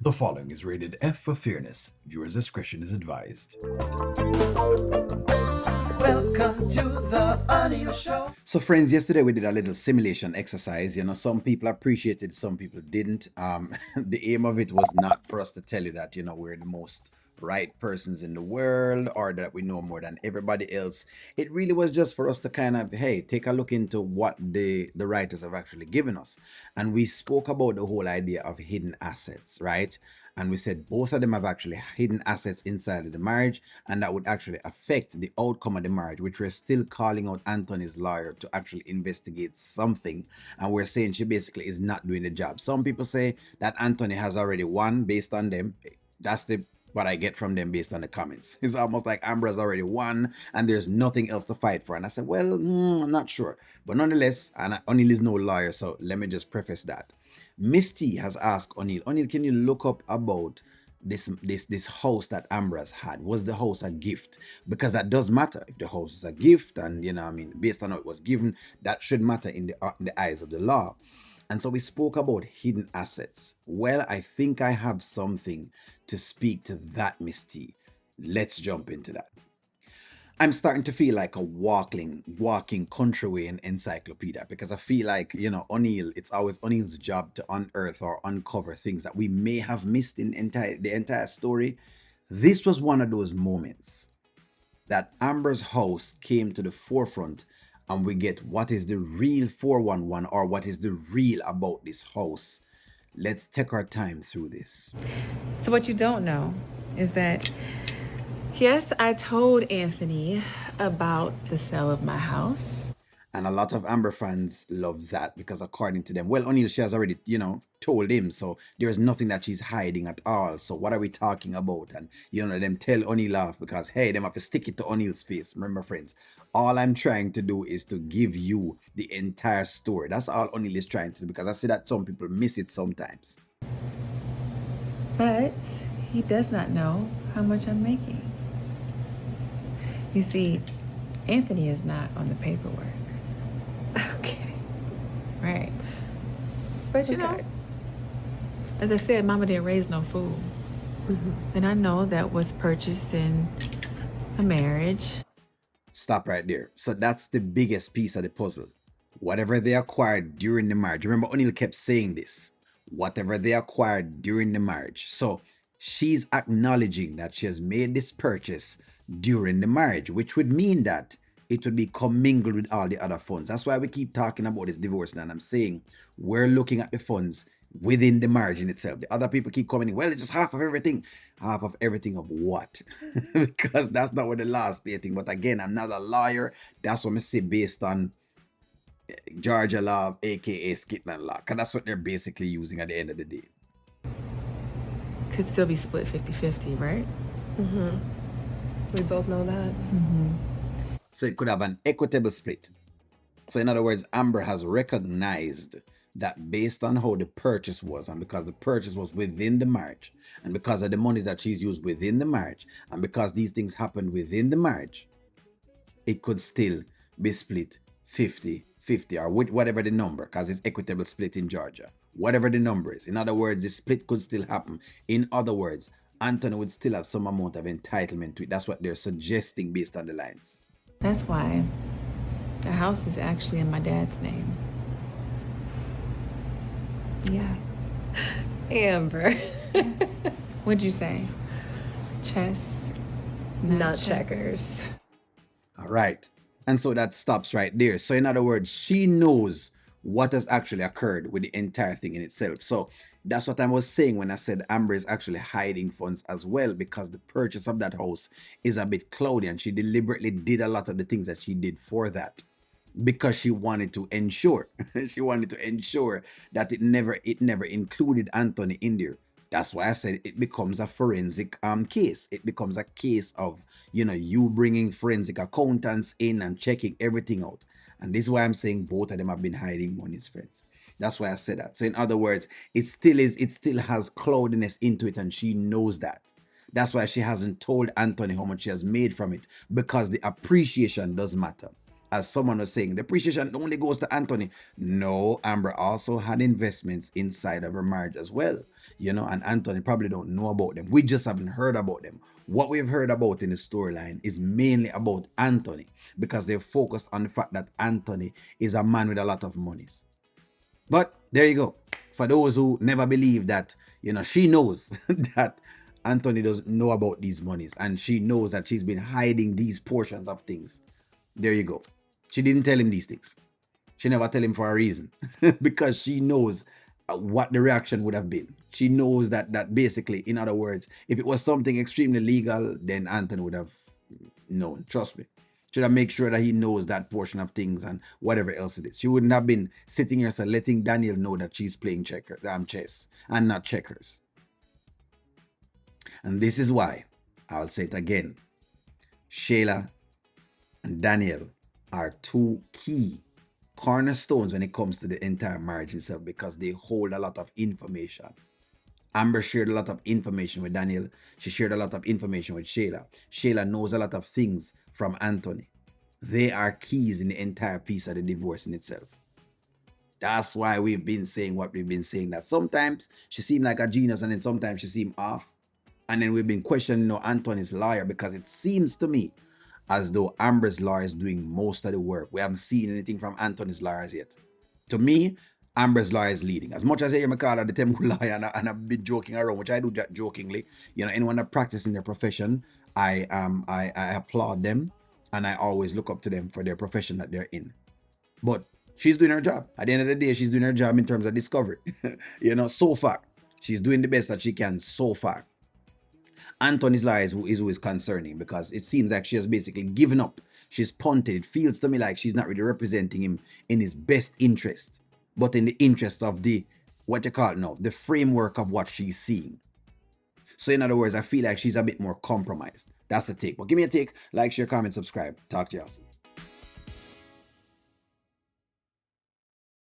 The following is rated F for fairness. Viewers' discretion is advised. Welcome to the Audio Show. So, friends, yesterday we did a little simulation exercise. Some people appreciated, some people didn't. The aim of it was not for us to tell you that, we're the most right persons in the world or that we know more than everybody else. It really was just for us to kind of, hey, take a look into what the writers have actually given us. And we spoke about the whole idea of hidden assets, right? And we said both of them have actually hidden assets inside of the marriage, and that would actually affect the outcome of the marriage, which we're still calling out Anthony's lawyer to actually investigate something. And we're saying she basically is not doing the job. Some people say that Anthony has already won based on them. That's the what I get from them based on the comments. It's almost like Amber has already won and there's nothing else to fight for. And I said, well, I'm not sure. But nonetheless, and O'Neill is no lawyer, so let me just preface that. Misty has asked O'Neill, can you look up about this house that Amber has had? Was the house a gift? Because that does matter. If the house is a gift and, based on how it was given, that should matter in the eyes of the law. And so we spoke about hidden assets. Well, I think I have something to speak to that, Misty. Let's jump into that. I'm starting to feel like a walking Kountry Wayne encyclopedia because I feel like, O'Neill, it's always O'Neill's job to unearth or uncover things that we may have missed in the entire story. This was one of those moments that Amber's house came to the forefront and we get what is the real 411 or what is the real about this house. Let's take our time through this. So what you don't know is that, yes, I told Anthony about the sale of my house. And a lot of Amber fans love that because according to them, well, O'Neill, she has already, told him. So there's nothing that she's hiding at all. So what are we talking about? And, them tell O'Neill off because, hey, them have to stick it to O'Neill's face. Remember, friends, all I'm trying to do is to give you the entire story. That's all O'Neill is trying to do because I see that some people miss it sometimes. But he does not know how much I'm making. You see, Anthony is not on the paperwork. Okay. Right. But as I said, Mama didn't raise no fool. And I know that was purchased in a marriage. Stop right there. So that's the biggest piece of the puzzle. Whatever they acquired during the marriage. Remember, O'Neill kept saying this. Whatever they acquired during the marriage. So she's acknowledging that she has made this purchase during the marriage, which would mean that it would be commingled with all the other funds. That's why we keep talking about this divorce now. And I'm saying we're looking at the funds within the marriage in itself. The other people keep coming in, well, it's just half of everything. Half of everything of what? Because that's not what the law is stating. But again, I'm not a lawyer. That's what I say based on Georgia law, aka Skitland law. Because that's what they're basically using at the end of the day. Could still be split 50-50, right? We both know that. So it could have an equitable split. So in other words, Amber has recognized that based on how the purchase was, and because the purchase was within the marriage, and because of the monies that she's used within the marriage, and because these things happened within the marriage, it could still be split 50-50 or with whatever the number, because it's equitable split in Georgia. Whatever the number is. In other words, the split could still happen. In other words, Anthony would still have some amount of entitlement to it. That's what they're suggesting based on the lines. That's why the house is actually in my dad's name. Yeah. Amber. What'd you say? Chess, Not checkers. All right. And so that stops right there. So in other words, she knows what has actually occurred with the entire thing in itself. So that's what I was saying when I said Amber is actually hiding funds as well, because the purchase of that house is a bit cloudy and she deliberately did a lot of the things that she did for that because she wanted to ensure that it never included Anthony in there. That's why I said it becomes a forensic case. It becomes a case of, you bringing forensic accountants in and checking everything out. And this is why I'm saying both of them have been hiding money's friends. That's why I said that. So in other words, it still has cloudiness into it, and she knows that. That's why she hasn't told Anthony how much she has made from it, because the appreciation does matter. As someone was saying, the appreciation only goes to Anthony. No, Amber also had investments inside of her marriage as well. and Anthony probably don't know about them. We just haven't heard about them. What we've heard about in the storyline is mainly about Anthony, because they're focused on the fact that Anthony is a man with a lot of monies. But there you go. For those who never believe that, she knows that Anthony doesn't know about these monies, and she knows that she's been hiding these portions of things. There you go. She didn't tell him these things. She never tell him for a reason because she knows what the reaction would have been. She knows that basically, in other words, if it was something extremely legal, then Anthony would have known. Trust me. Should have make sure that he knows that portion of things and whatever else it is. She wouldn't have been sitting here and letting Danielle know that she's playing chess and not checkers. And this is why, I'll say it again, Shayla and Danielle are two key cornerstones when it comes to the entire marriage itself, because they hold a lot of information. Amber shared a lot of information with Danielle. She shared a lot of information with Shayla. Shayla knows a lot of things from Anthony. They are keys in the entire piece of the divorce in itself. That's why we've been saying what we've been saying, that sometimes she seemed like a genius and then sometimes she seemed off. And then we've been questioning Anthony's lawyer, because it seems to me as though Amber's lawyer is doing most of the work. We haven't seen anything from Anthony's lawyers yet. To me, Amber's lawyer is leading. As much as I hear me call her the temple lawyer, and I've been joking around, which I do jokingly. Anyone that practices in their profession, I applaud them, and I always look up to them for their profession that they're in. But she's doing her job. At the end of the day, she's doing her job in terms of discovery. So far, she's doing the best that she can so far. Anthony's lie is who is concerning, because it seems like she has basically given up. She's punted. It feels to me like she's not really representing him in his best interest, but in the interest of the framework of what she's seeing. So in other words, I feel like she's a bit more compromised. That's the take. But give me a take, like, share, comment, subscribe. Talk to you soon.